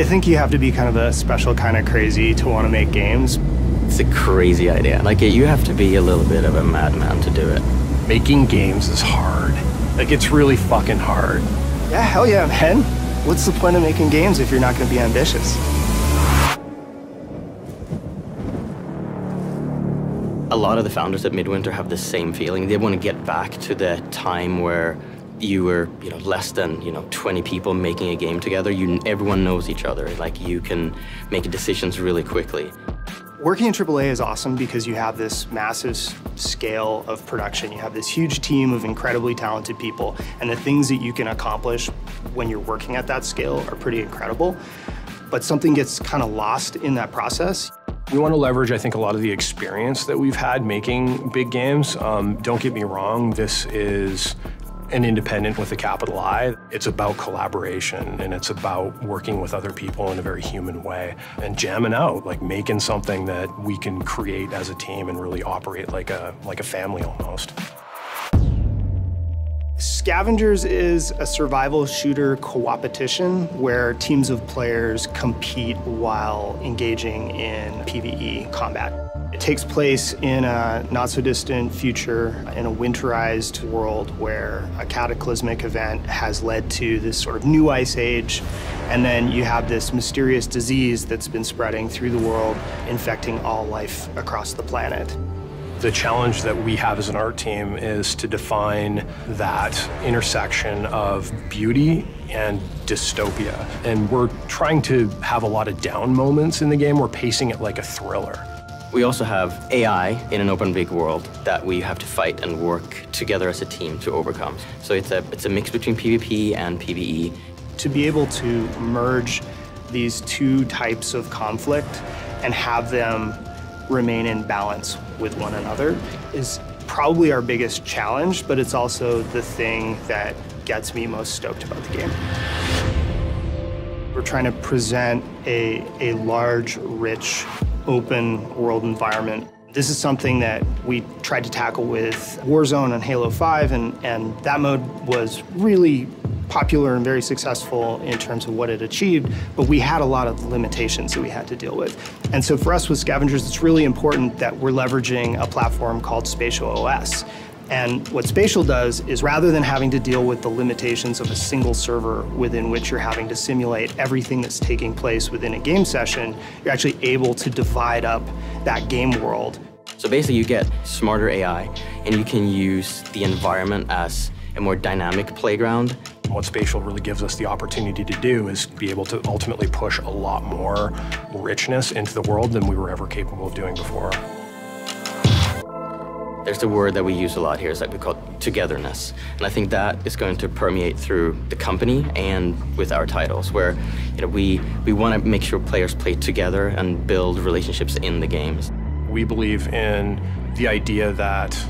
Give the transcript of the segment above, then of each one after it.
I think you have to be kind of a special kind of crazy to want to make games. It's a crazy idea. Like, you have to be a little bit of a madman to do it. Making games is hard. Like, it's really fucking hard. Yeah, hell yeah, man. What's the point of making games if you're not going to be ambitious? A lot of the founders at Midwinter have the same feeling. They want to get back to the time where you were, less than, 20 people making a game together. Everyone knows each other. Like, you can make decisions really quickly. Working in AAA is awesome because you have this massive scale of production. You have this huge team of incredibly talented people, and the things that you can accomplish when you're working at that scale are pretty incredible. But something gets kind of lost in that process. We want to leverage, I think, a lot of the experience that we've had making big games. Don't get me wrong, this is an independent with a capital I. It's about collaboration, and it's about working with other people in a very human way and jamming out, like making something that we can create as a team and really operate like a family almost. Scavengers is a survival shooter co-opetition where teams of players compete while engaging in PvE combat. It takes place in a not-so-distant future in a winterized world where a cataclysmic event has led to this sort of new ice age, and then you have this mysterious disease that's been spreading through the world, infecting all life across the planet. The challenge that we have as an art team is to define that intersection of beauty and dystopia. And we're trying to have a lot of down moments in the game. We're pacing it like a thriller. We also have AI in an open big world that we have to fight and work together as a team to overcome. So it's a mix between PvP and PvE. To be able to merge these two types of conflict and have them remain in balance with one another is probably our biggest challenge, but it's also the thing that gets me most stoked about the game. We're trying to present a large, rich, open world environment. This is something that we tried to tackle with Warzone on Halo 5, and that mode was really popular and very successful in terms of what it achieved, but we had a lot of limitations that we had to deal with. And so for us with Scavengers, it's really important that we're leveraging a platform called Spatial OS. And what Spatial does is, rather than having to deal with the limitations of a single server within which you're having to simulate everything that's taking place within a game session, you're actually able to divide up that game world. So basically you get smarter AI, and you can use the environment as a more dynamic playground. What Spatial really gives us the opportunity to do is be able to ultimately push a lot more richness into the world than we were ever capable of doing before. There's a word that we use a lot here, is that we call togetherness. And I think that is going to permeate through the company and with our titles, where we want to make sure players play together and build relationships in the games. We believe in the idea that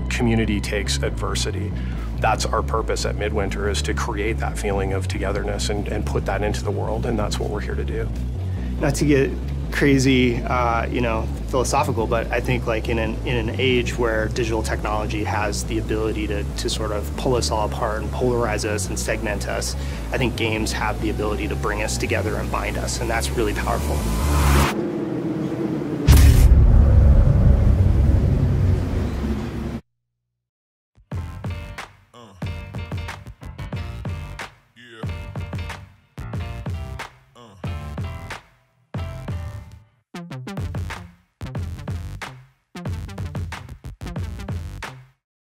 community takes adversity. That's our purpose at Midwinter, is to create that feeling of togetherness and put that into the world, and that's what we're here to do. Not to get crazy, philosophical, but I think like in an age where digital technology has the ability to sort of pull us all apart and polarize us and segment us, I think games have the ability to bring us together and bind us, and that's really powerful.